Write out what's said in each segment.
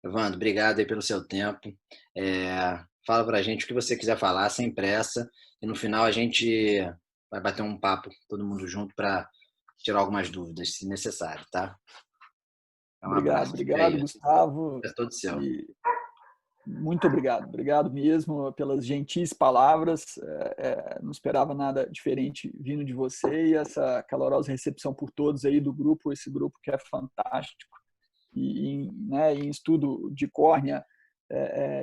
Evandro, obrigado aí pelo seu tempo. Fala pra gente o que você quiser falar, sem pressa, e no final a gente vai bater um papo, todo mundo junto, para tirar algumas dúvidas, se necessário, tá? Um Obrigado, abraço, fica aí, obrigado, Gustavo. é todo seu. E muito obrigado, obrigado mesmo pelas gentis palavras. Não esperava nada diferente vindo de você e essa calorosa recepção por todos aí do grupo, esse grupo que é fantástico. Em estudo de córnea,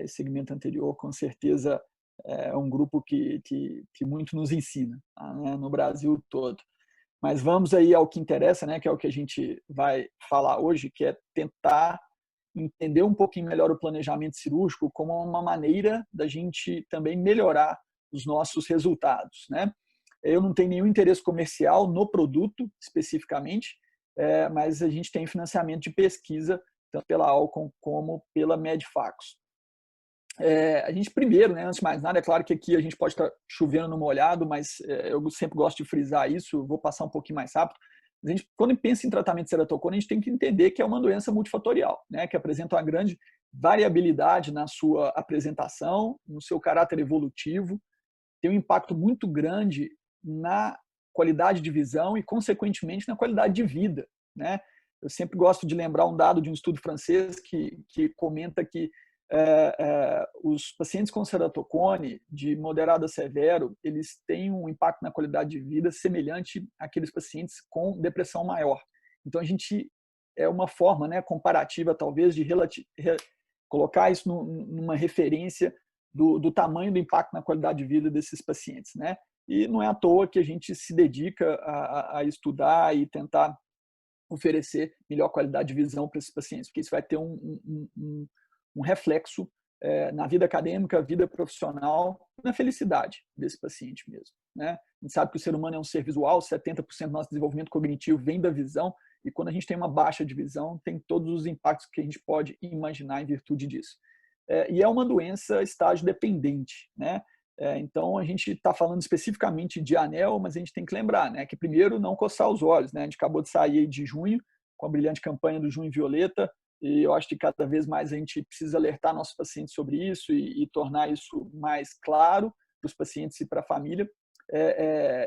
esse segmento anterior, com certeza é um grupo que muito nos ensina, tá, né, no Brasil todo. Mas vamos aí ao que interessa, né, que é o que a gente vai falar hoje, que é tentar entender um pouquinho melhor o planejamento cirúrgico como uma maneira da gente também melhorar os nossos resultados, né? Eu não tenho nenhum interesse comercial no produto especificamente, mas a gente tem financiamento de pesquisa tanto pela Alcon como pela Medifacos. A gente primeiro, né, antes de mais nada, é claro que aqui a gente pode estar chovendo no molhado, mas eu sempre gosto de frisar isso, vou passar um pouquinho mais rápido. A gente, quando pensa em tratamento de ceratocone, a gente tem que entender que é uma doença multifatorial, né, que apresenta uma grande variabilidade na sua apresentação, no seu caráter evolutivo, tem um impacto muito grande na qualidade de visão e, consequentemente, na qualidade de vida, né? Eu sempre gosto de lembrar um dado de um estudo francês que comenta que os pacientes com ceratocone de moderado a severo, eles têm um impacto na qualidade de vida semelhante àqueles pacientes com depressão maior. Então, a gente é uma forma, né, comparativa, talvez, de colocar isso numa referência do tamanho do impacto na qualidade de vida desses pacientes, né? E não é à toa que a gente se dedica a estudar e tentar oferecer melhor qualidade de visão para esses pacientes, porque isso vai ter um reflexo na vida acadêmica, vida profissional, na felicidade desse paciente mesmo, né? A gente sabe que o ser humano é um ser visual, 70% do nosso desenvolvimento cognitivo vem da visão, e quando a gente tem uma baixa de visão, tem todos os impactos que a gente pode imaginar em virtude disso. E é uma doença estágio dependente, né? Então, a gente está falando especificamente de anel, mas a gente tem que lembrar, né, que primeiro não coçar os olhos, né? A gente acabou de sair de junho, com a brilhante campanha do Junho Violeta, e eu acho que cada vez mais a gente precisa alertar nossos pacientes sobre isso e tornar isso mais claro para os pacientes e para a família.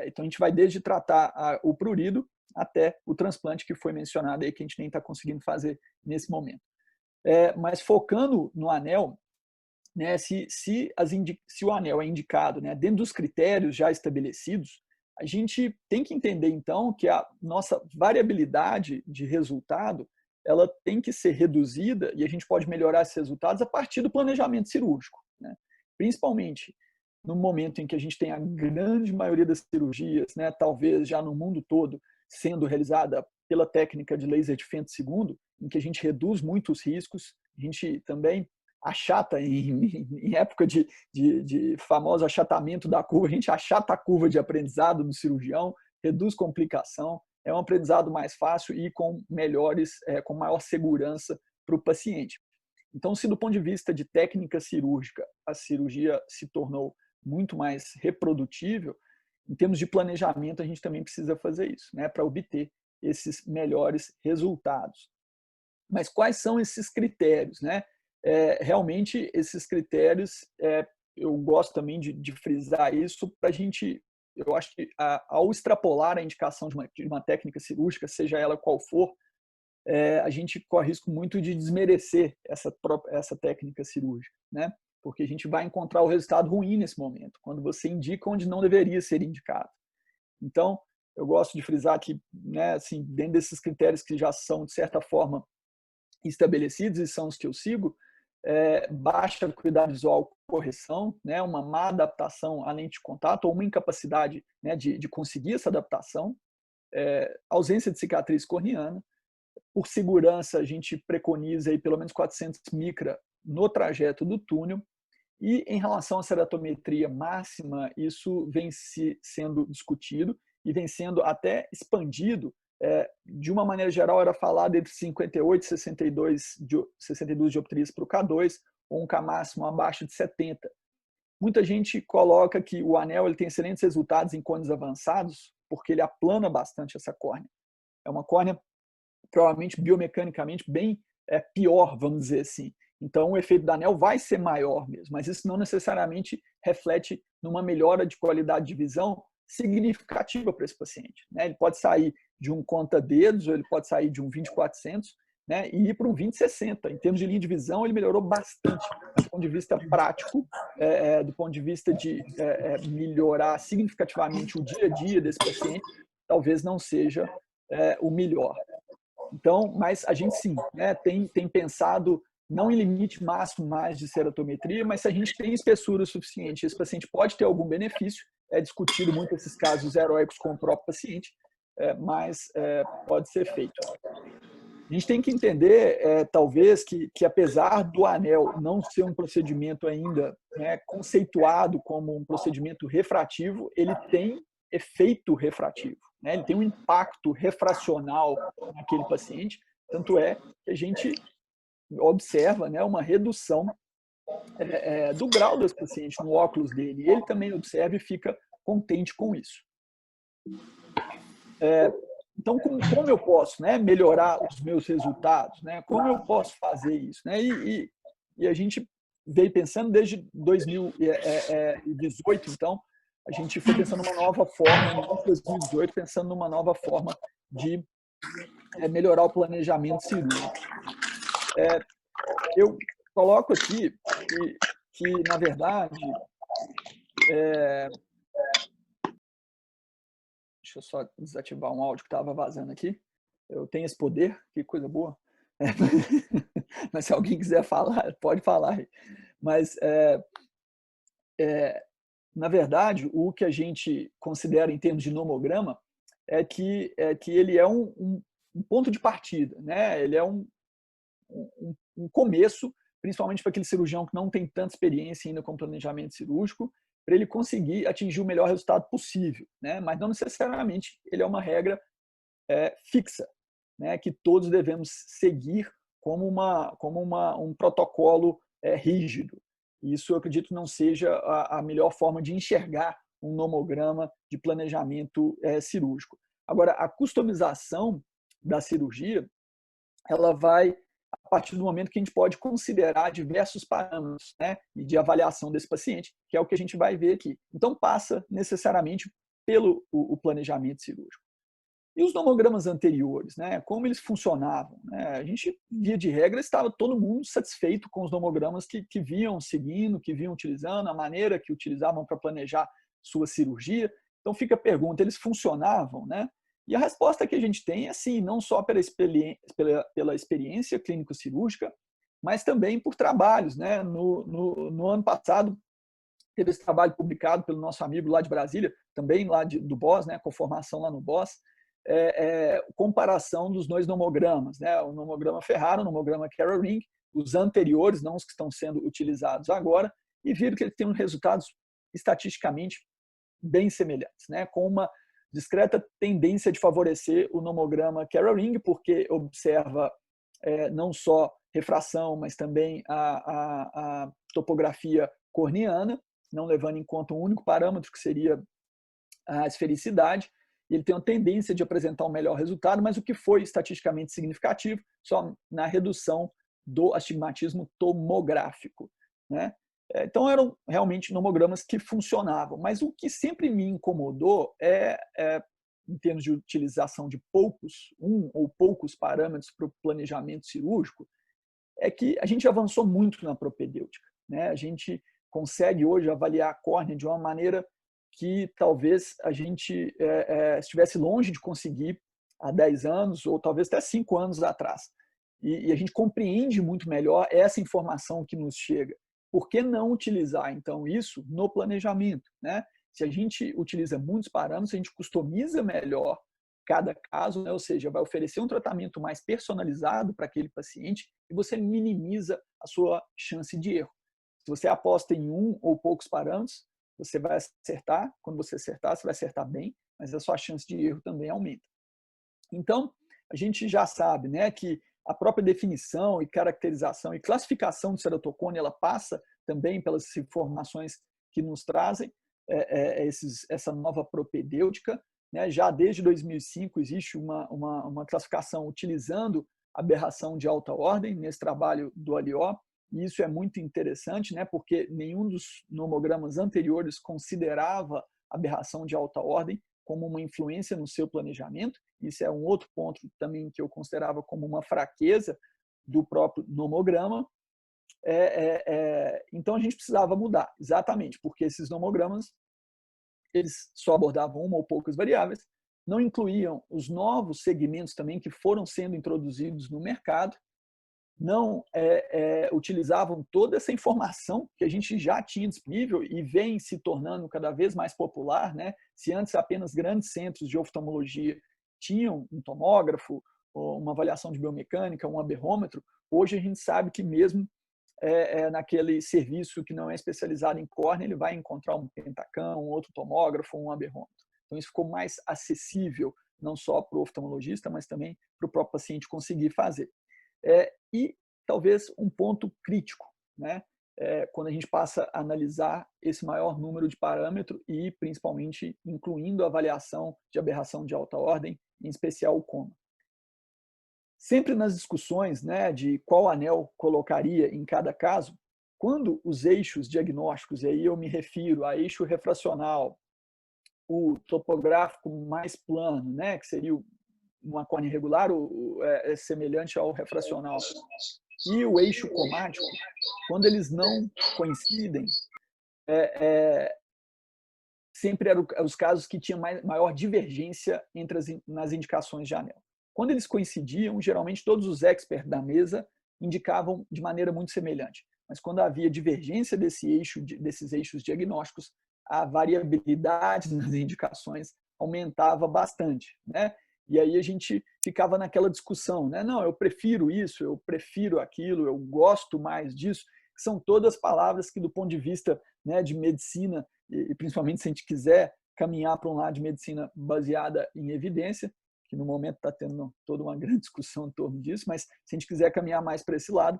Então, a gente vai desde tratar o prurido até o transplante que foi mencionado aí, que a gente nem está conseguindo fazer nesse momento. Mas focando no anel, né, se o anel é indicado, né, dentro dos critérios já estabelecidos, a gente tem que entender então que a nossa variabilidade de resultado ela tem que ser reduzida e a gente pode melhorar esses resultados a partir do planejamento cirúrgico, né? Principalmente no momento em que a gente tem a grande maioria das cirurgias, né, talvez já no mundo todo, sendo realizada pela técnica de laser de Fento segundo, em que a gente reduz muito os riscos, a gente também achata, em época de famoso achatamento da curva, a gente achata a curva de aprendizado do cirurgião, reduz complicação, é um aprendizado mais fácil e com maior segurança para o paciente. Então, se do ponto de vista de técnica cirúrgica, a cirurgia se tornou muito mais reprodutível, em termos de planejamento, a gente também precisa fazer isso, né, para obter esses melhores resultados. Mas quais são esses critérios, né? Realmente, esses critérios, eu gosto também de frisar isso para a gente, eu acho que ao extrapolar a indicação de uma técnica cirúrgica, seja ela qual for, a gente corre risco muito de desmerecer essa técnica cirúrgica, né? Porque a gente vai encontrar o resultado ruim nesse momento, quando você indica onde não deveria ser indicado. Então, eu gosto de frisar que, né, assim, dentro desses critérios que já são, de certa forma, estabelecidos e são os que eu sigo, baixa acuidade visual correção, né, uma má adaptação à lente de contato ou uma incapacidade, né, de conseguir essa adaptação, ausência de cicatriz corneana. Por segurança, a gente preconiza aí pelo menos 400 micra no trajeto do túnel. E em relação à ceratometria máxima, isso vem sendo discutido e vem sendo até expandido. De uma maneira geral, era falado entre 58 e 62 dioptrias para o K2, ou um K máximo abaixo de 70. Muita gente coloca que o anel ele tem excelentes resultados em cones avançados, porque ele aplana bastante essa córnea. É uma córnea provavelmente biomecanicamente bem pior, vamos dizer assim. Então, o efeito da anel vai ser maior mesmo, mas isso não necessariamente reflete numa melhora de qualidade de visão significativa para esse paciente, né? Ele pode sair de um conta-dedos, ou ele pode sair de um 20/400, né, e ir para um 20/60. Em termos de linha de visão, ele melhorou bastante, do ponto de vista prático, do ponto de vista de melhorar significativamente o dia a dia desse paciente, talvez não seja o melhor. Então, mas a gente sim, né, tem pensado não em limite máximo mais de ceratometria, mas se a gente tem espessura suficiente, esse paciente pode ter algum benefício, é discutido muito esses casos heróicos com o próprio paciente, mas pode ser feito. A gente tem que entender, talvez, que apesar do anel não ser um procedimento ainda, né, conceituado como um procedimento refrativo, ele tem efeito refrativo, né? Ele tem um impacto refracional naquele paciente, tanto é que a gente observa, né, uma redução do grau desse paciente no óculos dele. E ele também observa e fica contente com isso. Então, como eu posso, né, melhorar os meus resultados? Né? Como eu posso fazer isso? Né? E a gente veio pensando desde 2018, então, a gente foi pensando numa nova forma, no 2018, pensando numa nova forma de melhorar o planejamento cirúrgico. Eu coloco aqui que na verdade, deixa eu só desativar um áudio que estava vazando aqui. Eu tenho esse poder, que coisa boa. Mas se alguém quiser falar, pode falar. Mas, na verdade, o que a gente considera em termos de nomograma é que ele é um ponto de partida, né? Ele é um começo, principalmente para aquele cirurgião que não tem tanta experiência ainda com planejamento cirúrgico, para ele conseguir atingir o melhor resultado possível, né? Mas não necessariamente ele é uma regra fixa, né? Que todos devemos seguir como um protocolo rígido. Isso eu acredito não seja a melhor forma de enxergar um nomograma de planejamento cirúrgico. Agora, a customização da cirurgia, ela vai a partir do momento que a gente pode considerar diversos parâmetros, né, de avaliação desse paciente, que é o que a gente vai ver aqui. Então, passa necessariamente pelo o planejamento cirúrgico. E os nomogramas anteriores, né, como eles funcionavam? Né? A gente, via de regra, estava todo mundo satisfeito com os nomogramas que vinham seguindo, que vinham utilizando, a maneira que utilizavam para planejar sua cirurgia. Então, fica a pergunta, eles funcionavam? Né? E a resposta que a gente tem é sim, não só pela experiência clínico-cirúrgica, mas também por trabalhos. Né? No ano passado, teve esse trabalho publicado pelo nosso amigo lá de Brasília, também lá do BOSS, né? Com formação lá no BOSS, comparação dos dois nomogramas, né? O nomograma Ferrara, o nomograma Carroll Ring, os anteriores, não os que estão sendo utilizados agora, e viram que ele tem resultados estatisticamente bem semelhantes, né? Com uma discreta tendência de favorecer o nomograma Carroll Ring, porque observa não só refração, mas também a topografia corneana, não levando em conta um único parâmetro, que seria a esfericidade. Ele tem uma tendência de apresentar um melhor resultado, mas o que foi estatisticamente significativo só na redução do astigmatismo tomográfico, né? Então, eram realmente nomogramas que funcionavam. Mas o que sempre me incomodou em termos de utilização de poucos parâmetros para o planejamento cirúrgico, é que a gente avançou muito na propedêutica, né? A gente consegue hoje avaliar a córnea de uma maneira que talvez a gente estivesse longe de conseguir há 10 anos ou talvez até 5 anos atrás. E a gente compreende muito melhor essa informação que nos chega. Por que não utilizar, então, isso no planejamento? Né? Se a gente utiliza muitos parâmetros, a gente customiza melhor cada caso, né? Ou seja, vai oferecer um tratamento mais personalizado para aquele paciente e você minimiza a sua chance de erro. Se você aposta em um ou poucos parâmetros, você vai acertar. Quando você acertar, você vai acertar bem, mas a sua chance de erro também aumenta. Então, a gente já sabe, né, que a própria definição e caracterização e classificação do ceratocone, ela passa também pelas informações que nos trazem essa nova propedêutica. Né? Já desde 2005 existe uma classificação utilizando aberração de alta ordem, nesse trabalho do Alió, e isso é muito interessante, né, porque nenhum dos nomogramas anteriores considerava aberração de alta ordem como uma influência no seu planejamento. Isso é um outro ponto também que eu considerava como uma fraqueza do próprio nomograma. Então a gente precisava mudar, exatamente, porque esses nomogramas eles só abordavam uma ou poucas variáveis, não incluíam os novos segmentos também que foram sendo introduzidos no mercado, não utilizavam toda essa informação que a gente já tinha disponível e vem se tornando cada vez mais popular, né? Se antes apenas grandes centros de oftalmologia tinham um tomógrafo, uma avaliação de biomecânica, um aberrômetro, hoje a gente sabe que mesmo naquele serviço que não é especializado em córnea, ele vai encontrar um pentacam, um outro tomógrafo, um aberrômetro. Então isso ficou mais acessível, não só para o oftalmologista, mas também para o próprio paciente conseguir fazer. E talvez um ponto crítico, né? Quando a gente passa a analisar esse maior número de parâmetros e principalmente incluindo a avaliação de aberração de alta ordem, em especial o coma. Sempre nas discussões, né, de qual anel colocaria em cada caso, quando os eixos diagnósticos, e aí eu me refiro a eixo refracional, o topográfico mais plano, né, que seria uma córnea irregular, semelhante ao refracional, e o eixo comático, quando eles não coincidem, sempre eram os casos que tinham maior divergência nas indicações de anel. Quando eles coincidiam, geralmente todos os experts da mesa indicavam de maneira muito semelhante. Mas quando havia divergência desses eixos diagnósticos, a variabilidade nas indicações aumentava bastante, né? E aí a gente ficava naquela discussão, né? Não, eu prefiro isso, eu prefiro aquilo, eu gosto mais disso. São todas palavras que, do ponto de vista, né, de medicina, e principalmente se a gente quiser caminhar para um lado de medicina baseada em evidência, que no momento está tendo toda uma grande discussão em torno disso, mas se a gente quiser caminhar mais para esse lado,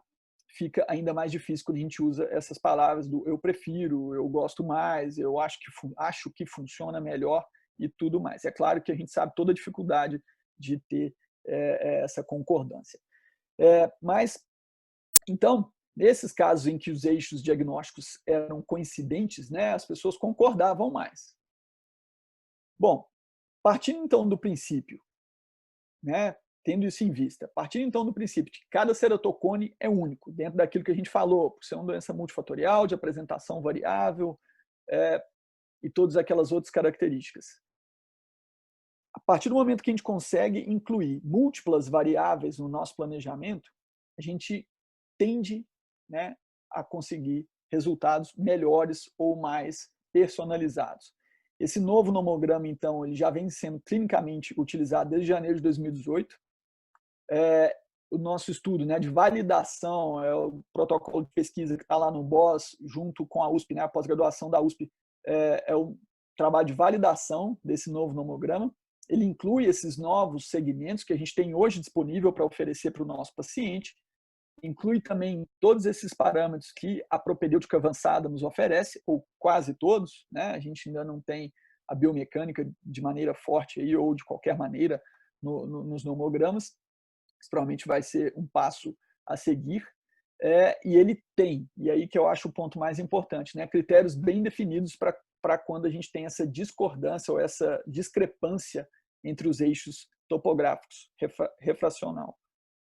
fica ainda mais difícil quando a gente usa essas palavras do eu prefiro, eu gosto mais, eu acho que funciona melhor e tudo mais. É claro que a gente sabe toda a dificuldade de ter essa concordância. Mas, então, nesses casos em que os eixos diagnósticos eram coincidentes, né, as pessoas concordavam mais. Bom, partindo então do princípio, né, tendo isso em vista, partindo então do princípio de que cada ceratocone é único, dentro daquilo que a gente falou, por ser uma doença multifatorial, de apresentação variável, e todas aquelas outras características. A partir do momento que a gente consegue incluir múltiplas variáveis no nosso planejamento, a gente tende, né, a conseguir resultados melhores ou mais personalizados. Esse novo nomograma, então, ele já vem sendo clinicamente utilizado desde janeiro de 2018. O nosso estudo, né, de validação, o protocolo de pesquisa que está lá no BOS, junto com a USP, né, a pós-graduação da USP, é o trabalho de validação desse novo nomograma. Ele inclui esses novos segmentos que a gente tem hoje disponível para oferecer para o nosso paciente, inclui também todos esses parâmetros que a propedêutica avançada nos oferece, ou quase todos, né? A gente ainda não tem a biomecânica de maneira forte aí, ou de qualquer maneira nos nomogramas. Isso provavelmente vai ser um passo a seguir. E ele tem, e aí que eu acho o ponto mais importante, né? Critérios bem definidos para quando a gente tem essa discordância ou essa discrepância entre os eixos topográficos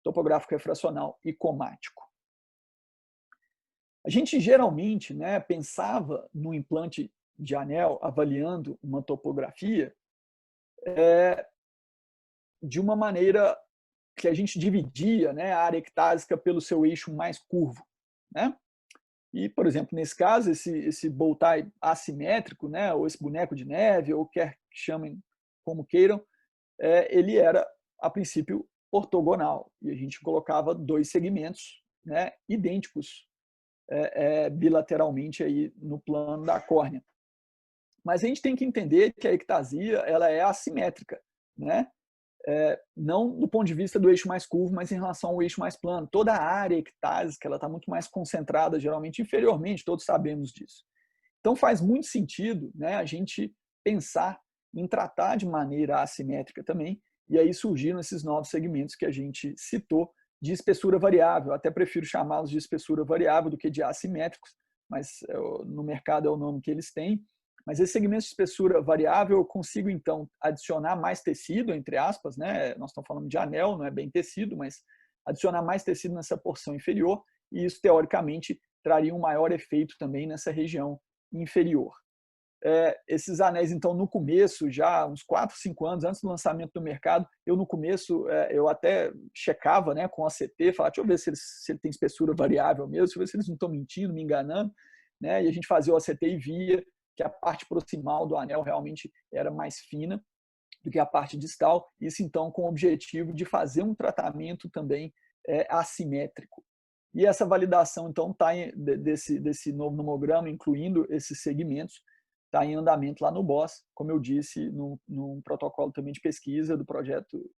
topográfico refracional e comático. A gente geralmente, né, pensava no implante de anel avaliando uma topografia de uma maneira que a gente dividia, né, a área ectásica pelo seu eixo mais curvo, né? E, por exemplo, nesse caso, esse bow tie assimétrico, né, ou esse boneco de neve, ou quer que chamem como queiram, ele era, a princípio, ortogonal. E a gente colocava dois segmentos, né, idênticos bilateralmente aí no plano da córnea. Mas a gente tem que entender que a ectasia ela é assimétrica, né? Não do ponto de vista do eixo mais curvo, mas em relação ao eixo mais plano. Toda a área ectásica ela está muito mais concentrada, geralmente inferiormente, todos sabemos disso. Então faz muito sentido, né, a gente pensar em tratar de maneira assimétrica também, e aí surgiram esses novos segmentos que a gente citou de espessura variável. Eu até prefiro chamá-los de espessura variável do que de assimétricos, mas no mercado é o nome que eles têm. Mas esses segmentos de espessura variável, eu consigo, então, adicionar mais tecido, entre aspas, né? Nós estamos falando de anel, não é bem tecido, mas adicionar mais tecido nessa porção inferior, e isso, teoricamente, traria um maior efeito também nessa região inferior. Esses anéis, então, no começo, já uns 4, 5 anos antes do lançamento do mercado, eu no começo, eu até checava, né, com a CT, falava, deixa eu ver se ele tem espessura variável mesmo, deixa eu ver se eles não estão mentindo, me enganando, né, e a gente fazia o ACT e via que a parte proximal do anel realmente era mais fina do que a parte distal, isso então com o objetivo de fazer um tratamento também assimétrico. E essa validação, então, está desse novo nomograma, incluindo esses segmentos, está em andamento lá no BOSS, como eu disse, num protocolo também de pesquisa do projeto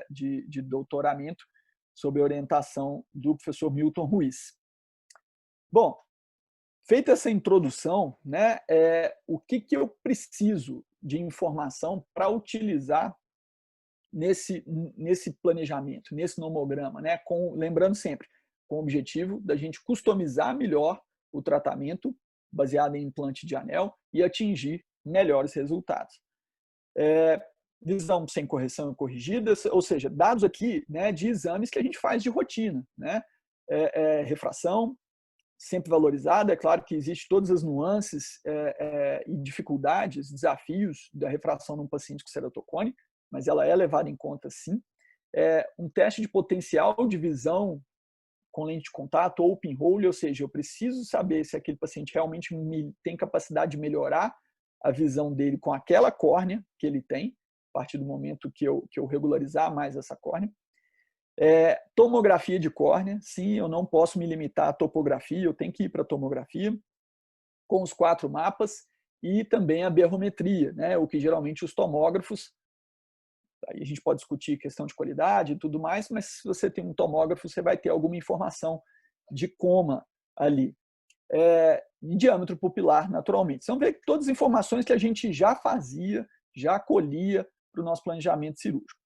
de doutoramento, sob orientação do professor Milton Ruiz. Bom, feita essa introdução, né, o que eu preciso de informação para utilizar nesse planejamento, nesse nomograma, né, lembrando sempre, com o objetivo da gente customizar melhor o tratamento baseado em implante de anel e atingir melhores resultados. Visão sem correção e corrigida, ou seja, dados aqui, né, de exames que a gente faz de rotina, né, refração, sempre valorizada. É claro que existem todas as nuances e dificuldades, desafios da refração num paciente com ceratocone, mas ela é levada em conta sim. Um teste de potencial de visão com lente de contato ou pinhole, ou seja, eu preciso saber se aquele paciente realmente tem capacidade de melhorar a visão dele com aquela córnea que ele tem, a partir do momento que eu regularizar mais essa córnea. Tomografia de córnea, sim, eu não posso me limitar à topografia, eu tenho que ir para a tomografia, com os 4 mapas, e também a berrometria, né, o que geralmente os tomógrafos, aí a gente pode discutir questão de qualidade e tudo mais, mas se você tem um tomógrafo, você vai ter alguma informação de coma ali. Diâmetro pupilar, naturalmente. Você vai ver que todas as informações que a gente já fazia, já colhia para o nosso planejamento cirúrgico.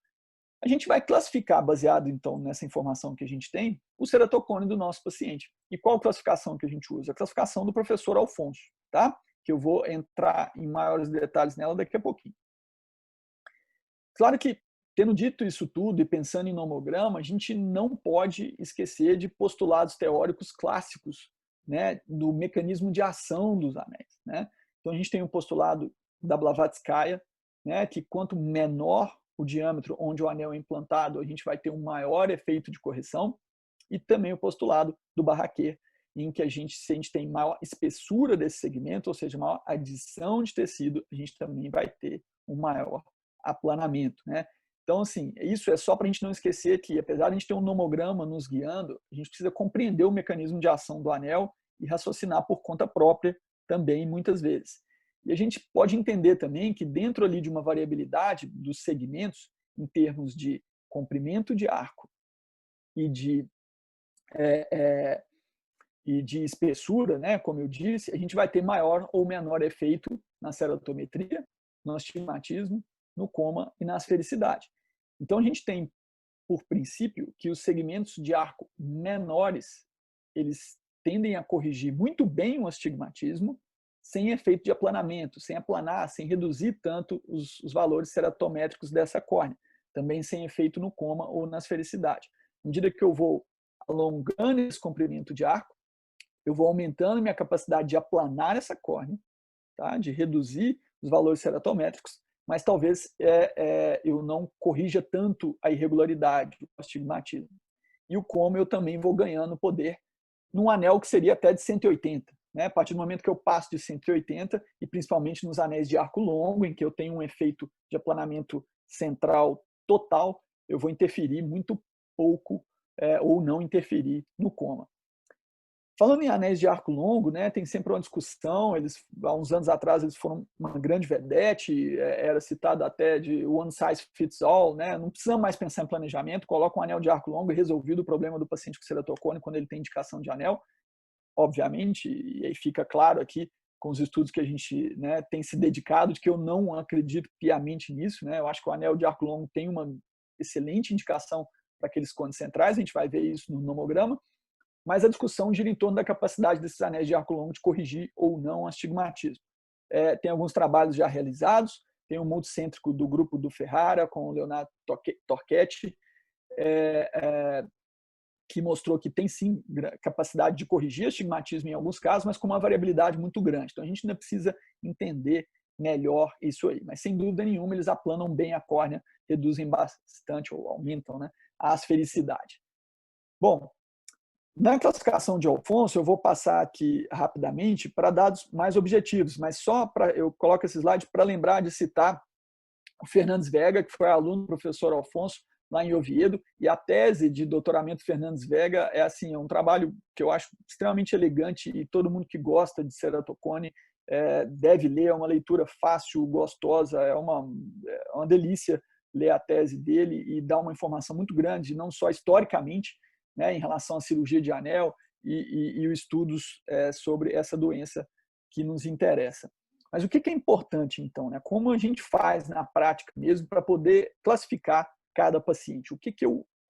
A gente vai classificar, baseado então nessa informação que a gente tem, o ceratocone do nosso paciente. E qual classificação que a gente usa? A classificação do professor Alfonso, tá? Que eu vou entrar em maiores detalhes nela daqui a pouquinho. Claro que, tendo dito isso tudo e pensando em nomograma, a gente não pode esquecer de postulados teóricos clássicos, né, do mecanismo de ação dos anéis, né? Então a gente tem o postulado da Blavatskaya, né, que quanto menor o diâmetro onde o anel é implantado, a gente vai ter um maior efeito de correção, e também o postulado do Barraquer, em que se a gente tem maior espessura desse segmento, ou seja, maior adição de tecido, a gente também vai ter um maior aplanamento, né? Então, assim, isso é só para a gente não esquecer que, apesar de a gente ter um nomograma nos guiando, a gente precisa compreender o mecanismo de ação do anel e raciocinar por conta própria também, muitas vezes. E a gente pode entender também que dentro ali de uma variabilidade dos segmentos, em termos de comprimento de arco e de espessura, né, como eu disse, a gente vai ter maior ou menor efeito na ceratometria, no astigmatismo, no coma e na asfericidade. Então, a gente tem, por princípio, que os segmentos de arco menores, eles tendem a corrigir muito bem o astigmatismo, sem efeito de aplanamento, sem aplanar, sem reduzir tanto os valores ceratométricos dessa córnea, também sem efeito no coma ou na asfericidade. À medida que eu vou alongando esse comprimento de arco, eu vou aumentando minha capacidade de aplanar essa córnea, tá? De reduzir os valores ceratométricos, mas talvez eu não corrija tanto a irregularidade, o astigmatismo. E o coma eu também vou ganhando poder num anel que seria até de 180. Né? A partir do momento que eu passo de 180, e principalmente nos anéis de arco longo, em que eu tenho um efeito de aplanamento central total, eu vou interferir muito pouco ou não interferir no coma. Falando em anéis de arco longo, né, tem sempre uma discussão. Há uns anos atrás, eles foram uma grande vedete, era citado até de one size fits all, né? Não precisa mais pensar em planejamento, coloca um anel de arco longo e resolvido o problema do paciente com ceratocone quando ele tem indicação de anel, obviamente, e aí fica claro aqui com os estudos que a gente, né, tem se dedicado, de que eu não acredito piamente nisso, né? Eu acho que o anel de arco longo tem uma excelente indicação para aqueles cones centrais, a gente vai ver isso no nomograma, mas a discussão gira em torno da capacidade desses anéis de arco longo de corrigir ou não o astigmatismo. Tem alguns trabalhos já realizados, tem um multicêntrico do grupo do Ferrara, com o Leonardo Torquetti, que mostrou que tem sim capacidade de corrigir astigmatismo em alguns casos, mas com uma variabilidade muito grande. Então a gente ainda precisa entender melhor isso aí. Mas sem dúvida nenhuma eles aplanam bem a córnea, reduzem bastante ou aumentam, né, a asfericidade. Bom, na classificação de Alfonso, eu vou passar aqui rapidamente para dados mais objetivos, mas só para eu coloco esse slide para lembrar de citar o Fernandes Vega, que foi aluno do professor Alfonso lá em Oviedo, e a tese de doutoramento Fernandes Vega é um trabalho que eu acho extremamente elegante e todo mundo que gosta de ceratocone deve ler, é uma leitura fácil, gostosa, é uma delícia ler a tese dele e dá uma informação muito grande, não só historicamente, né, em relação à cirurgia de anel e os estudos sobre essa doença que nos interessa. Mas o que é importante, então? Né? Como a gente faz na prática mesmo para poder classificar cada paciente?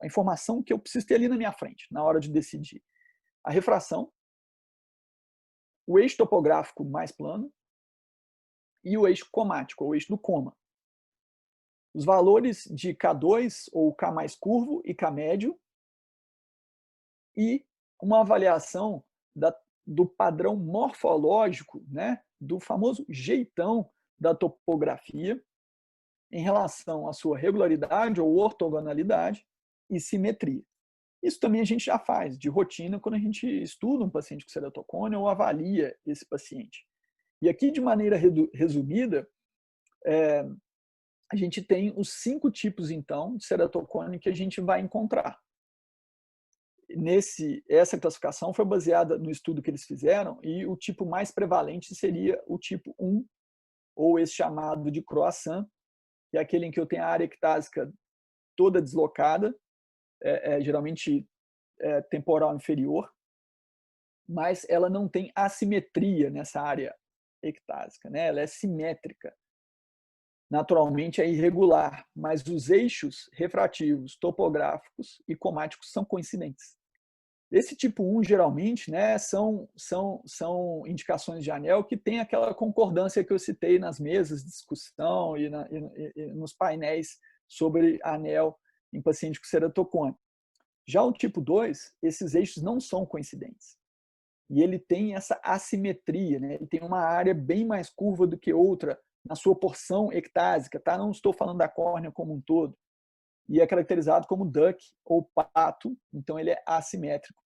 A informação que eu preciso ter ali na minha frente, na hora de decidir? A refração, o eixo topográfico mais plano e o eixo comático, ou eixo do coma. Os valores de K2, ou K mais curvo, e K médio, e uma avaliação do padrão morfológico, né, do famoso jeitão da topografia em relação à sua regularidade ou ortogonalidade e simetria. Isso também a gente já faz de rotina quando a gente estuda um paciente com ceratocone ou avalia esse paciente. E aqui, de maneira resumida, a gente tem os 5 tipos, então, de ceratocone que a gente vai encontrar. Essa classificação foi baseada no estudo que eles fizeram e o tipo mais prevalente seria o tipo 1, ou esse chamado de croissant, que é aquele em que eu tenho a área ectásica toda deslocada, geralmente temporal inferior, mas ela não tem assimetria nessa área ectásica, né? Ela é simétrica. Naturalmente é irregular, mas os eixos refrativos, topográficos e comáticos são coincidentes. Esse tipo 1, geralmente, né, são indicações de anel que tem aquela concordância que eu citei nas mesas de discussão e nos painéis sobre anel em paciente com ceratocone. Já o tipo 2, esses eixos não são coincidentes. E ele tem essa assimetria, né? Ele tem uma área bem mais curva do que outra na sua porção ectásica, tá? Não estou falando da córnea como um todo. E é caracterizado como duck ou pato, então ele é assimétrico.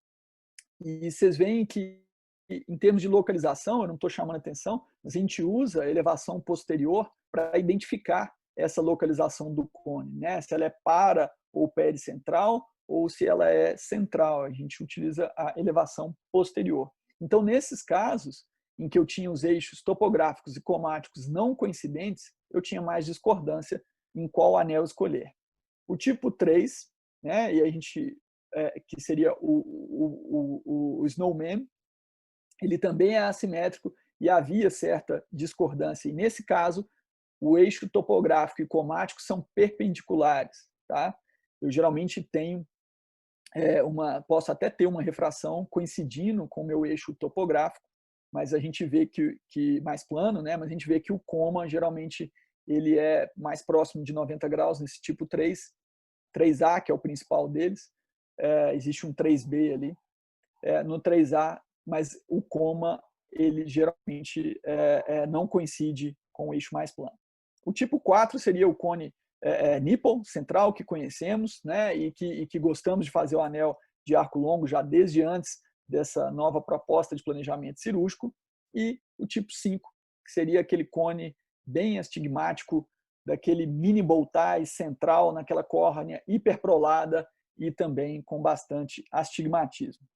E vocês veem que, em termos de localização, eu não estou chamando atenção, mas a gente usa a elevação posterior para identificar essa localização do cone, né? Se ela é para ou pericentral, ou se ela é central, a gente utiliza a elevação posterior. Então, nesses casos em que eu tinha os eixos topográficos e comáticos não coincidentes, eu tinha mais discordância em qual anel escolher. O tipo 3, né, e a gente, que seria o Snowman, ele também é assimétrico e havia certa discordância. E nesse caso, o eixo topográfico e comático são perpendiculares. Tá? Eu geralmente tenho posso até ter uma refração coincidindo com o meu eixo topográfico, mas a gente vê que mais plano, né? Mas a gente vê que o coma geralmente ele é mais próximo de 90 graus nesse tipo 3, 3A, que é o principal deles. Existe um 3B ali no 3A, mas o coma ele geralmente não coincide com o eixo mais plano. O tipo 4 seria o cone nipple central, que conhecemos, né, e que gostamos de fazer o anel de arco longo já desde antes dessa nova proposta de planejamento cirúrgico, e o tipo 5, que seria aquele cone bem astigmático, daquele mini bow tie central naquela córnea hiperprolada e também com bastante astigmatismo.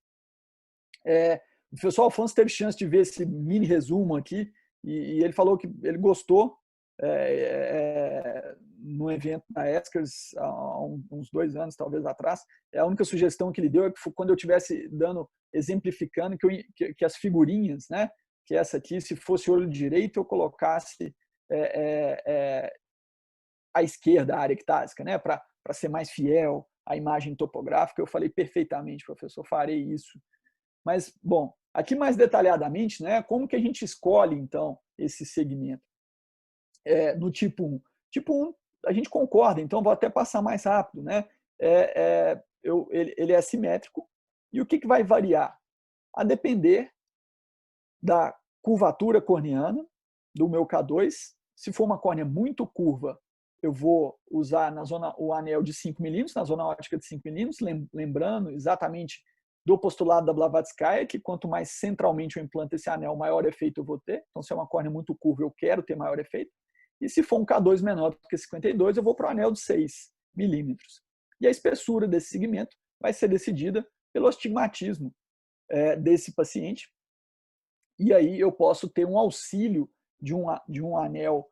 O professor Alfonso teve chance de ver esse mini resumo aqui e ele falou que ele gostou no evento da Eskers há uns 2 anos, talvez, atrás. A única sugestão que ele deu é que quando eu estivesse exemplificando, que as figurinhas, né, que essa aqui, se fosse olho direito, eu colocasse à esquerda a área ectásica, né, para ser mais fiel a imagem topográfica. Eu falei perfeitamente, professor, farei isso. Mas, bom, aqui mais detalhadamente, né, como que a gente escolhe, então, esse segmento? No tipo 1. Tipo 1, a gente concorda, então vou até passar mais rápido. Né? Ele é simétrico. E o que vai variar? A depender da curvatura corneana do meu K2. Se for uma córnea muito curva, eu vou usar o anel de 5 milímetros, na zona óptica de 5 milímetros, lembrando exatamente do postulado da Blavatskaya, que quanto mais centralmente eu implanto esse anel, maior efeito eu vou ter. Então, se é uma córnea muito curva, eu quero ter maior efeito. E se for um K2 menor do que 52, eu vou para o anel de 6 milímetros. E a espessura desse segmento vai ser decidida pelo astigmatismo desse paciente. E aí eu posso ter um auxílio de um anel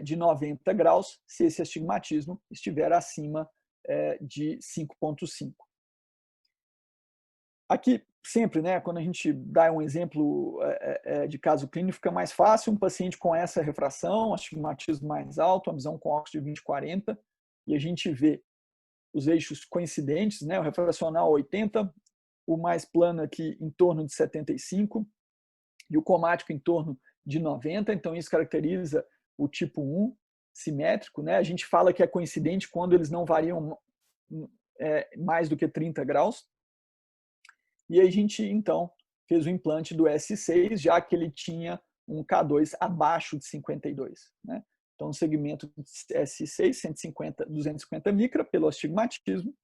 de 90 graus, se esse astigmatismo estiver acima de 5,5. Aqui, sempre, né, quando a gente dá um exemplo de caso clínico, fica mais fácil. Um paciente com essa refração, astigmatismo mais alto, uma visão com óculos de 20/40, e a gente vê os eixos coincidentes, né, o refracional 80, o mais plano aqui em torno de 75, e o cromático em torno de 90, então isso caracteriza o tipo 1 simétrico. Né? A gente fala que é coincidente quando eles não variam mais do que 30 graus. E a gente, então, fez o implante do S6, já que ele tinha um K2 abaixo de 52. Né? Então, no segmento S6, 150, 250 micra, pelo astigmatismo,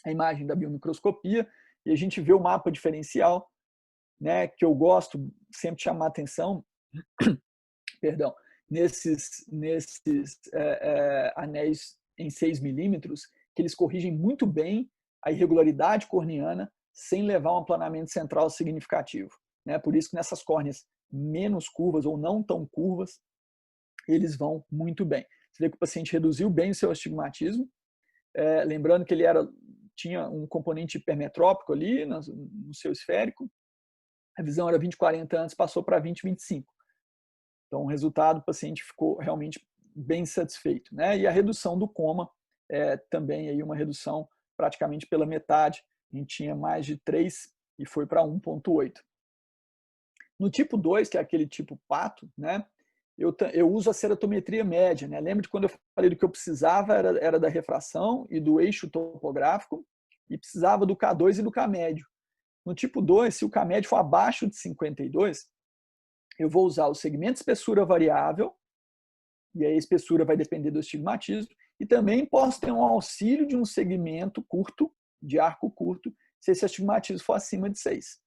a imagem da biomicroscopia, e a gente vê o mapa diferencial, né, que eu gosto sempre de chamar a atenção, perdão, nesses anéis em 6 milímetros, que eles corrigem muito bem a irregularidade corneana sem levar um aplanamento central significativo. Né? Por isso que nessas córneas menos curvas ou não tão curvas, eles vão muito bem. Você vê que o paciente reduziu bem o seu astigmatismo, lembrando que ele tinha um componente hipermetrópico ali no seu esférico. A visão era 20/40 antes, passou para 20/25. Então, o resultado, o paciente ficou realmente bem satisfeito. Né? E a redução do coma, também aí uma redução praticamente pela metade. A gente tinha mais de 3 e foi para 1,8. No tipo 2, que é aquele tipo pato, né? Eu uso a ceratometria média. Né? Lembra de quando eu falei do que eu precisava era da refração e do eixo topográfico, e precisava do K2 e do K médio. No tipo 2, se o K médio for abaixo de 52, eu vou usar o segmento de espessura variável, e aí a espessura vai depender do astigmatismo, e também posso ter um auxílio de um segmento curto, de arco curto, se esse astigmatismo for acima de 6.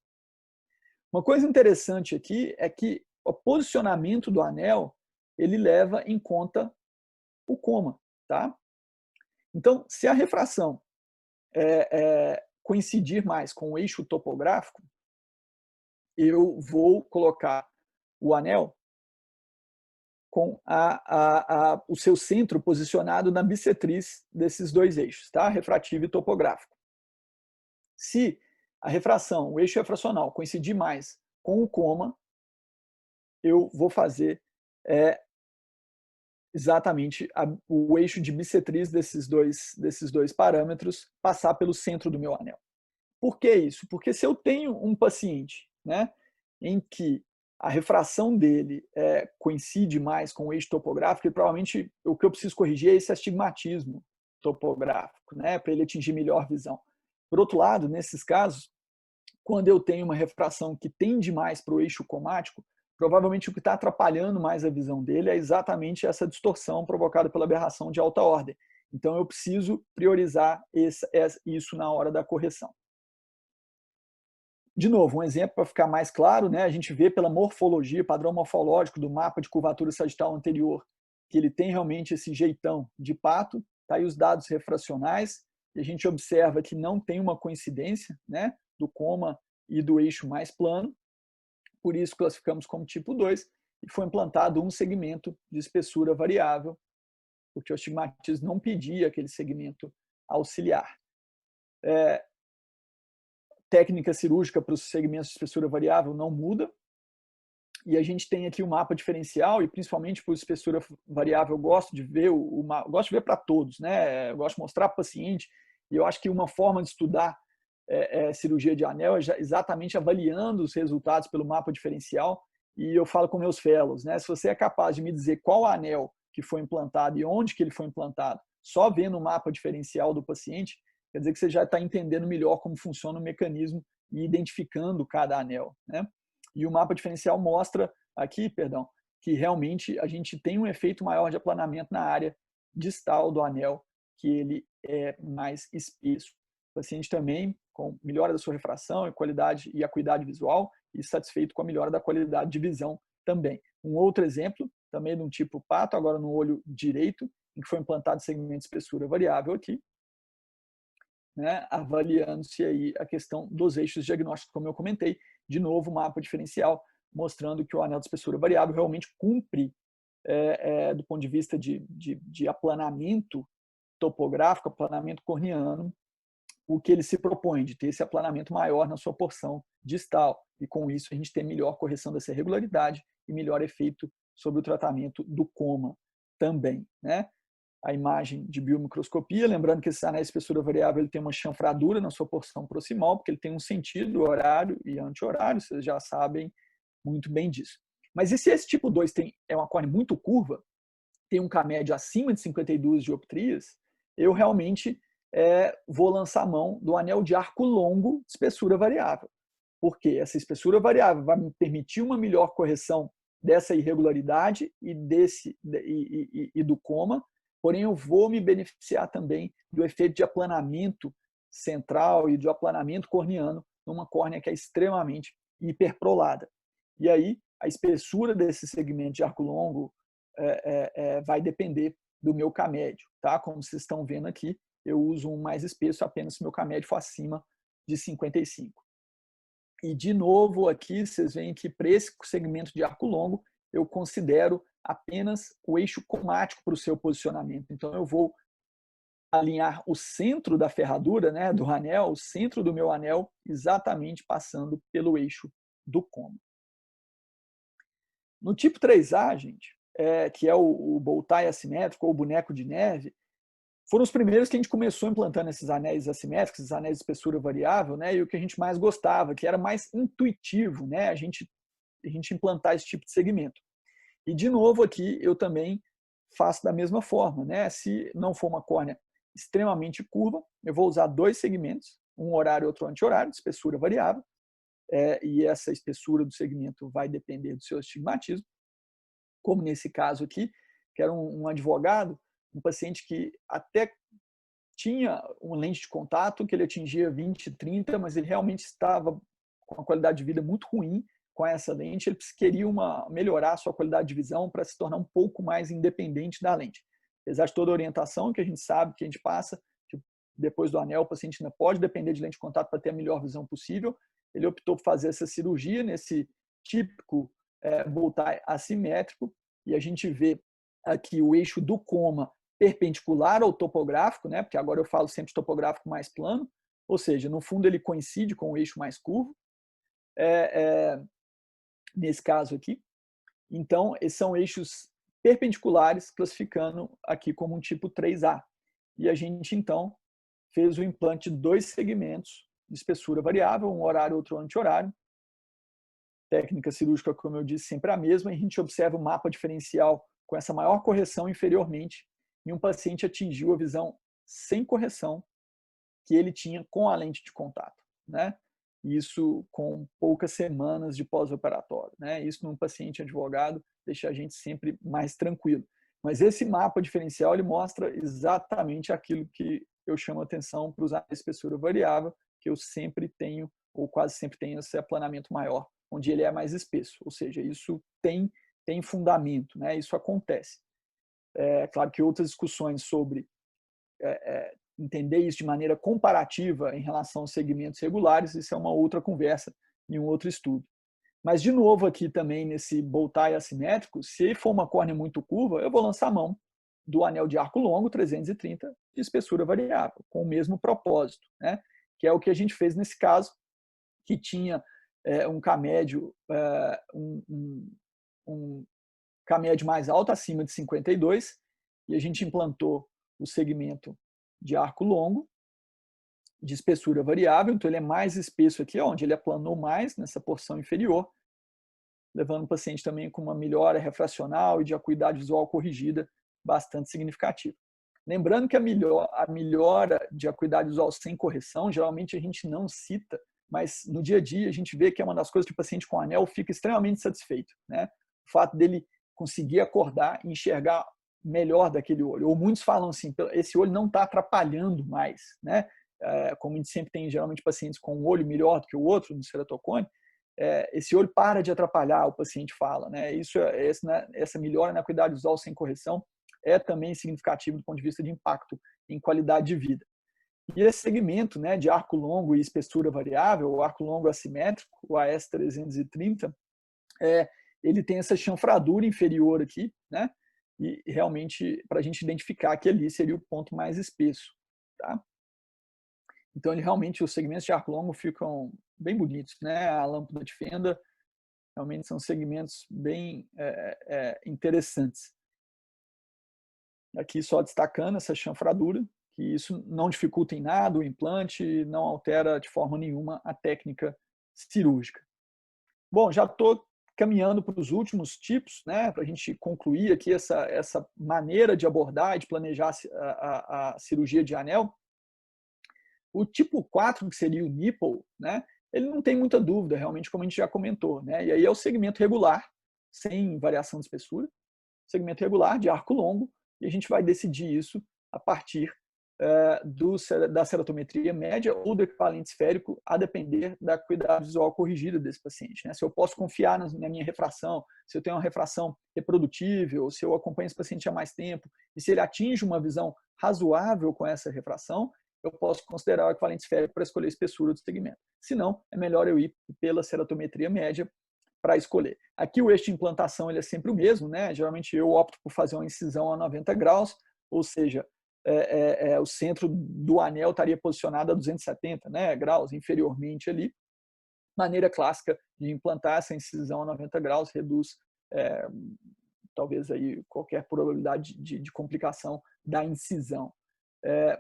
Uma coisa interessante aqui é que o posicionamento do anel, ele leva em conta o coma. Tá? Então, se a refração coincidir mais com o eixo topográfico, eu vou colocar o anel com o seu centro posicionado na bissetriz desses dois eixos, tá? Refrativo e topográfico. Se a refração, o eixo refracional, coincidir mais com o coma, eu vou fazer exatamente o eixo de bissetriz desses dois parâmetros passar pelo centro do meu anel. Por que isso? Porque se eu tenho um paciente, né, em que a refração dele coincide mais com o eixo topográfico, e provavelmente o que eu preciso corrigir é esse astigmatismo topográfico, né, para ele atingir melhor visão. Por outro lado, nesses casos, quando eu tenho uma refração que tende mais para o eixo comático, provavelmente o que está atrapalhando mais a visão dele é exatamente essa distorção provocada pela aberração de alta ordem. Então, eu preciso priorizar isso na hora da correção. De novo, um exemplo para ficar mais claro, né? A gente vê pela morfologia, padrão morfológico do mapa de curvatura sagital anterior, que ele tem realmente esse jeitão de pato. Tá aí os dados refracionais, e a gente observa que não tem uma coincidência, né, do coma e do eixo mais plano. Por isso classificamos como tipo 2, e foi implantado um segmento de espessura variável, porque o astigmatismo não pedia aquele segmento auxiliar. Técnica cirúrgica para os segmentos de espessura variável não muda. E a gente tem aqui o mapa diferencial, e principalmente por espessura variável, eu gosto de ver gosto de ver para todos, né? Eu gosto de mostrar para o paciente, e eu acho que uma forma de estudar cirurgia de anel é exatamente avaliando os resultados pelo mapa diferencial. E eu falo com meus fellows, né? Se você é capaz de me dizer qual anel que foi implantado e onde que ele foi implantado, só vendo o mapa diferencial do paciente, quer dizer que você já está entendendo melhor como funciona o mecanismo e identificando cada anel, né? E o mapa diferencial mostra aqui, perdão, que realmente a gente tem um efeito maior de aplanamento na área distal do anel, que ele é mais espesso. O paciente também com melhora da sua refração e qualidade e acuidade visual e satisfeito com a melhora da qualidade de visão também. Um outro exemplo, também de um tipo pato, agora no olho direito, em que foi implantado segmento de espessura variável aqui, né, avaliando-se aí a questão dos eixos diagnósticos, como eu comentei, de novo mapa diferencial, mostrando que o anel de espessura variável realmente cumpre, do ponto de vista de aplanamento topográfico, aplanamento corneano, o que ele se propõe, de ter esse aplanamento maior na sua porção distal, e com isso a gente tem melhor correção dessa irregularidade e melhor efeito sobre o tratamento do coma também, né? A imagem de biomicroscopia, lembrando que esse anel de espessura variável ele tem uma chanfradura na sua porção proximal, porque ele tem um sentido horário e anti-horário, vocês já sabem muito bem disso. Mas e se esse tipo 2 é uma córnea muito curva, tem um K-médio acima de 52 dioptrias, eu realmente vou lançar mão do anel de arco longo de espessura variável. Porque essa espessura variável vai me permitir uma melhor correção dessa irregularidade e do coma, porém eu vou me beneficiar também do efeito de aplanamento central e de aplanamento corneano numa córnea que é extremamente hiperprolada. E aí a espessura desse segmento de arco longo vai depender do meu K-médio, tá? Como vocês estão vendo aqui, eu uso um mais espesso apenas se meu K-médio for acima de 55. E de novo aqui, vocês veem que para esse segmento de arco longo, eu considero apenas o eixo comático para o seu posicionamento. Então eu vou alinhar o centro da ferradura, né, do anel, o centro do meu anel, exatamente passando pelo eixo do coma. No tipo 3A, gente, que é o bow tie assimétrico ou boneco de neve, foram os primeiros que a gente começou implantando esses anéis assimétricos, esses anéis de espessura variável, né? E o que a gente mais gostava, que era mais intuitivo, né? A gente implantar esse tipo de segmento. E de novo aqui eu também faço da mesma forma, né? Se não for uma córnea extremamente curva, eu vou usar 2 segmentos, um horário e outro anti-horário, de espessura variável, e essa espessura do segmento vai depender do seu astigmatismo, como nesse caso aqui, que era um advogado, um paciente que até tinha uma lente de contato, que ele atingia 20, 30, mas ele realmente estava com uma qualidade de vida muito ruim com essa lente, ele queria melhorar a sua qualidade de visão para se tornar um pouco mais independente da lente. Apesar de toda a orientação que a gente sabe, que a gente passa, que depois do anel o paciente ainda pode depender de lente de contato para ter a melhor visão possível, ele optou por fazer essa cirurgia nesse típico bow tie assimétrico, e a gente vê aqui o eixo do coma perpendicular ao topográfico, né? Porque agora eu falo sempre de topográfico mais plano, ou seja, no fundo ele coincide com o eixo mais curvo, nesse caso aqui. Então, esses são eixos perpendiculares, classificando aqui como um tipo 3A. E a gente, então, fez o implante de 2 segmentos de espessura variável, um horário e outro anti-horário. Técnica cirúrgica, como eu disse, sempre a mesma, e a gente observa o mapa diferencial com essa maior correção inferiormente, e um paciente atingiu a visão sem correção que ele tinha com a lente de contato, né? Isso com poucas semanas de pós-operatório, né? Isso num paciente advogado deixa a gente sempre mais tranquilo. Mas esse mapa diferencial ele mostra exatamente aquilo que eu chamo a atenção para usar a espessura variável, que eu sempre tenho, ou quase sempre tenho, esse aplanamento maior, onde ele é mais espesso. Ou seja, isso tem fundamento, né? Isso acontece. É claro que outras discussões sobre entender isso de maneira comparativa em relação aos segmentos regulares, isso é uma outra conversa em um outro estudo. Mas, de novo, aqui também nesse bow tie assimétrico, se for uma córnea muito curva, eu vou lançar a mão do anel de arco longo 330 de espessura variável, com o mesmo propósito, né? Que é o que a gente fez nesse caso, que tinha um K-médio, um K-médio mais alto, acima de 52, e a gente implantou o segmento de arco longo, de espessura variável, então ele é mais espesso aqui, onde ele aplanou mais nessa porção inferior, levando o paciente também com uma melhora refracional e de acuidade visual corrigida bastante significativa. Lembrando que a melhora de acuidade visual sem correção, geralmente a gente não cita, mas no dia a dia a gente vê que é uma das coisas que o paciente com anel fica extremamente satisfeito, né? O fato dele conseguir acordar e enxergar melhor daquele olho. Ou muitos falam assim, esse olho não está atrapalhando mais, né? Como a gente sempre tem geralmente pacientes com um olho melhor do que o outro no ceratocone, esse olho para de atrapalhar, o paciente fala, né? Essa melhora na acuidade visual sem correção é também significativo do ponto de vista de impacto em qualidade de vida. E esse segmento, né, de arco longo e espessura variável, o arco longo assimétrico, o AS330, ele tem essa chanfradura inferior aqui, né? E realmente, para a gente identificar que ali seria o ponto mais espesso, tá? Então, os segmentos de arco longo ficam bem bonitos, né? A lâmpada de fenda, realmente são segmentos bem interessantes. Aqui só destacando essa chanfradura, que isso não dificulta em nada o implante, não altera de forma nenhuma a técnica cirúrgica. Bom, já estou caminhando para os últimos tipos, né, para a gente concluir aqui essa maneira de abordar e de planejar a cirurgia de anel. O tipo 4, que seria o nipple, né, ele não tem muita dúvida, realmente, como a gente já comentou, né, e aí é o segmento regular, sem variação de espessura, segmento regular de arco longo, e a gente vai decidir isso a partir da ceratometria média ou do equivalente esférico, a depender da acuidade visual corrigida desse paciente, né? Se eu posso confiar na minha refração, se eu tenho uma refração reprodutível, se eu acompanho esse paciente há mais tempo, e se ele atinge uma visão razoável com essa refração, eu posso considerar o equivalente esférico para escolher a espessura do segmento. Se não, é melhor eu ir pela ceratometria média para escolher. Aqui o eixo de implantação ele é sempre o mesmo, né? Geralmente eu opto por fazer uma incisão a 90 graus, ou seja, o centro do anel estaria posicionado a 270, né, graus inferiormente ali. Maneira clássica de implantar essa incisão a 90 graus reduz talvez aí qualquer probabilidade de complicação da incisão.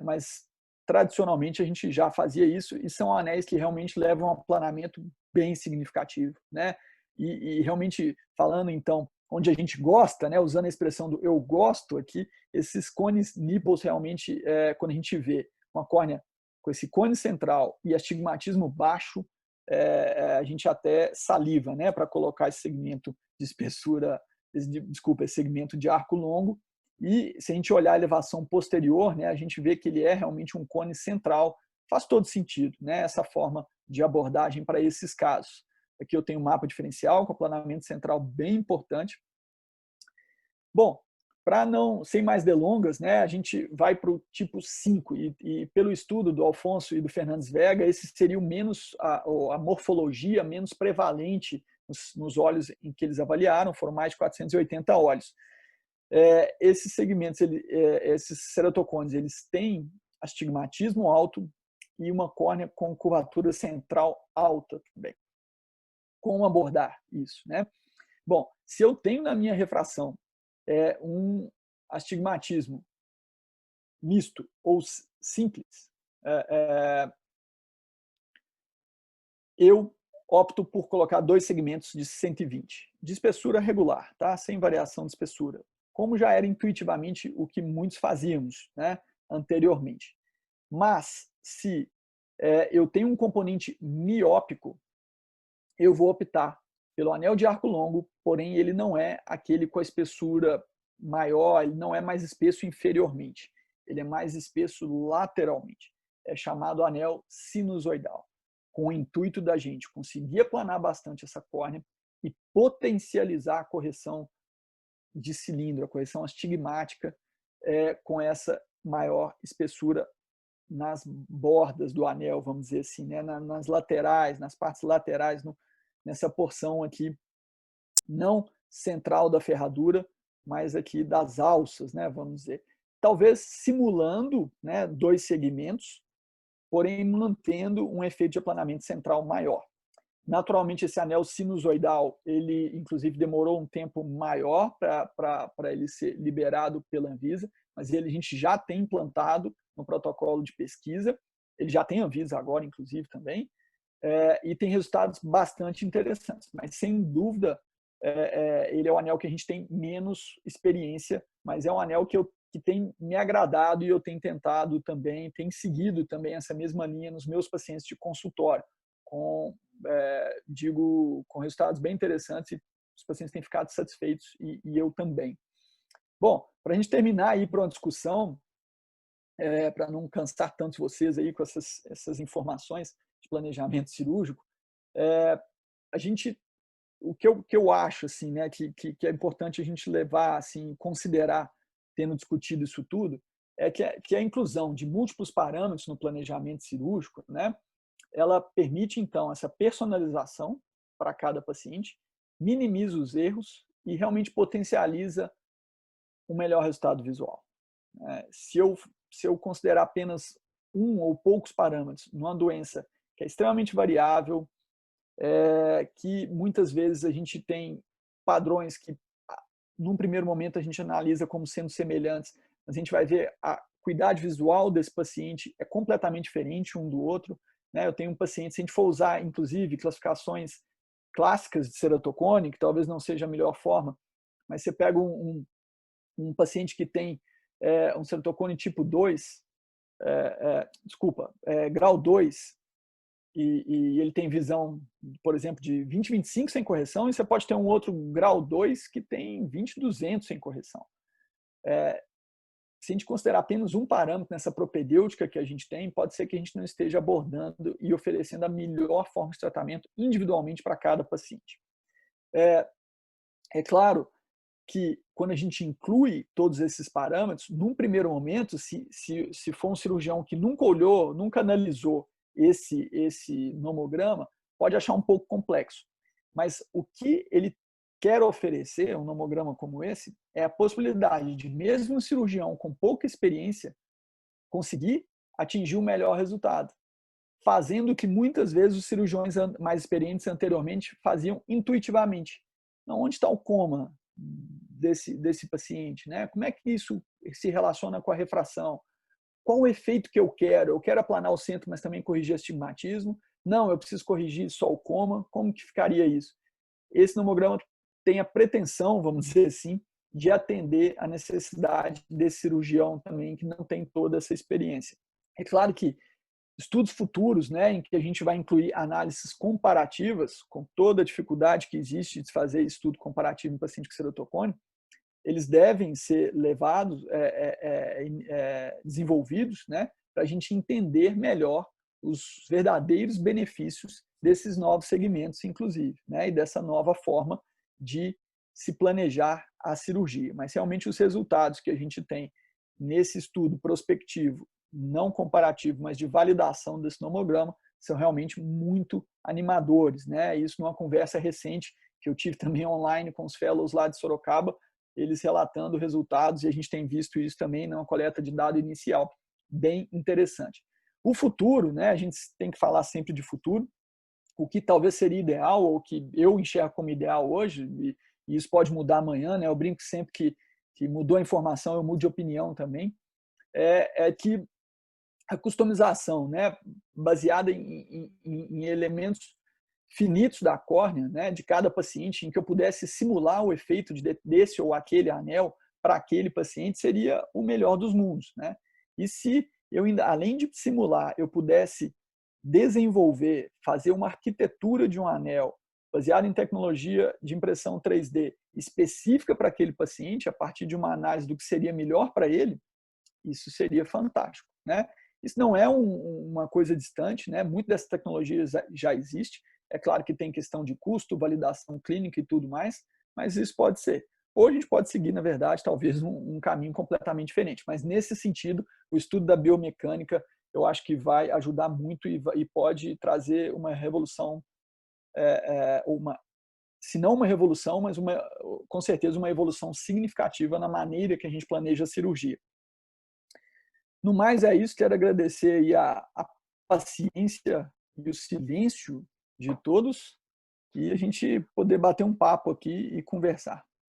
Mas tradicionalmente a gente já fazia isso e são anéis que realmente levam a um aplanamento bem significativo, né? E realmente falando então onde a gente gosta, né, usando a expressão do eu gosto aqui, esses cones nipples realmente, quando a gente vê uma córnea com esse cone central e astigmatismo baixo, a gente até saliva, né, para colocar esse segmento de espessura, esse segmento de arco longo. E se a gente olhar a elevação posterior, né, a gente vê que ele é realmente um cone central. Faz todo sentido, né, essa forma de abordagem para esses casos. Aqui eu tenho um mapa diferencial com aplanamento central bem importante. Bom, para não, sem mais delongas, né, a gente vai para o tipo 5 e pelo estudo do Alfonso e do Fernandes Vega, esse seria o menos, a morfologia menos prevalente nos olhos em que eles avaliaram, foram mais de 480 olhos. Esses segmentos, esses ceratocones, eles têm astigmatismo alto e uma córnea com curvatura central alta também. Como abordar isso, né? Bom, se eu tenho na minha refração um astigmatismo misto ou simples, eu opto por colocar 2 segmentos de 120, de espessura regular, tá? Sem variação de espessura, como já era intuitivamente o que muitos fazíamos, né, anteriormente. Mas, se eu tenho um componente miópico, eu vou optar pelo anel de arco longo, porém ele não é aquele com a espessura maior, ele não é mais espesso inferiormente, ele é mais espesso lateralmente. É chamado anel sinusoidal, com o intuito da gente conseguir aplanar bastante essa córnea e potencializar a correção de cilindro, a correção astigmática, com essa maior espessura nas bordas do anel, vamos dizer assim, né? Nas laterais, nas partes laterais, nessa porção aqui, não central da ferradura, mas aqui das alças, né? Vamos dizer. Talvez simulando, né, 2 segmentos, porém mantendo um efeito de aplanamento central maior. Naturalmente, esse anel sinusoidal, ele inclusive demorou um tempo maior para ele ser liberado pela Anvisa, mas a gente já tem implantado no protocolo de pesquisa, ele já tem Anvisa agora, inclusive, também, e tem resultados bastante interessantes, mas sem dúvida ele é o anel que a gente tem menos experiência, mas é um anel que tem me agradado e eu tenho tentado também, tenho seguido também essa mesma linha nos meus pacientes de consultório, com resultados bem interessantes, e os pacientes têm ficado satisfeitos e eu também. Bom, para a gente terminar aí para uma discussão, para não cansar tanto vocês aí com essas informações de planejamento cirúrgico, a gente, o que eu acho assim, né, que é importante a gente levar, assim, considerar, tendo discutido isso tudo, que a inclusão de múltiplos parâmetros no planejamento cirúrgico, né, ela permite, então, essa personalização para cada paciente, minimiza os erros e realmente potencializa um melhor resultado visual. Se eu considerar apenas um ou poucos parâmetros numa doença que é extremamente variável, que muitas vezes a gente tem padrões que, num primeiro momento, a gente analisa como sendo semelhantes, mas a gente vai ver a acuidade visual desse paciente é completamente diferente um do outro. Eu tenho um paciente, se a gente for usar, inclusive, classificações clássicas de ceratocone, que talvez não seja a melhor forma, mas você pega um paciente que tem um ceratocone tipo 2, grau 2, e ele tem visão, por exemplo, de 20/25 sem correção, e você pode ter um outro grau 2 que tem 20/200 sem correção. Se a gente considerar apenas um parâmetro nessa propedêutica que a gente tem, pode ser que a gente não esteja abordando e oferecendo a melhor forma de tratamento individualmente para cada paciente. É claro que quando a gente inclui todos esses parâmetros, num primeiro momento, se for um cirurgião que nunca olhou, nunca analisou esse nomograma, pode achar um pouco complexo. Mas o que ele quer oferecer, um nomograma como esse, é a possibilidade de, mesmo um cirurgião com pouca experiência, conseguir atingir o melhor resultado, fazendo o que muitas vezes os cirurgiões mais experientes anteriormente faziam intuitivamente. Então, onde está o coma desse paciente? Né? Como é que isso se relaciona com a refração? Qual o efeito que eu quero? Eu quero aplanar o centro, mas também corrigir astigmatismo? Não, eu preciso corrigir só o coma. Como que ficaria isso? Esse nomograma tem a pretensão, vamos dizer assim, de atender a necessidade desse cirurgião também que não tem toda essa experiência. É claro que estudos futuros, né, em que a gente vai incluir análises comparativas, com toda a dificuldade que existe de fazer estudo comparativo em paciente com ceratocone, eles devem ser levados, desenvolvidos, né, para a gente entender melhor os verdadeiros benefícios desses novos segmentos, inclusive, né, e dessa nova forma de se planejar a cirurgia. Mas realmente os resultados que a gente tem nesse estudo prospectivo, não comparativo, mas de validação desse nomograma, são realmente muito animadores, né? Isso numa conversa recente que eu tive também online com os fellows lá de Sorocaba, eles relatando resultados, e a gente tem visto isso também numa coleta de dado inicial, bem interessante. O futuro, né? A gente tem que falar sempre de futuro, o que talvez seria ideal, ou que eu enxergo como ideal hoje, e isso pode mudar amanhã, né? Eu brinco sempre que mudou a informação, eu mudo de opinião também, que a customização, né, baseada em elementos finitos da córnea, né, de cada paciente, em que eu pudesse simular o efeito desse ou aquele anel para aquele paciente, seria o melhor dos mundos, né? E se eu, além de simular, eu pudesse desenvolver, fazer uma arquitetura de um anel baseada em tecnologia de impressão 3D específica para aquele paciente, a partir de uma análise do que seria melhor para ele, isso seria fantástico, né? Isso não é uma coisa distante, né? Muito dessa tecnologia já existe. É claro que tem questão de custo, validação clínica e tudo mais, mas isso pode ser. Ou a gente pode seguir, na verdade, talvez um caminho completamente diferente. Mas, nesse sentido, o estudo da biomecânica, eu acho que vai ajudar muito e pode trazer uma revolução, se não uma revolução, mas com certeza uma evolução significativa na maneira que a gente planeja a cirurgia. No mais, é isso. Quero agradecer aí a paciência e o silêncio de todos e a gente poder bater um papo aqui e conversar.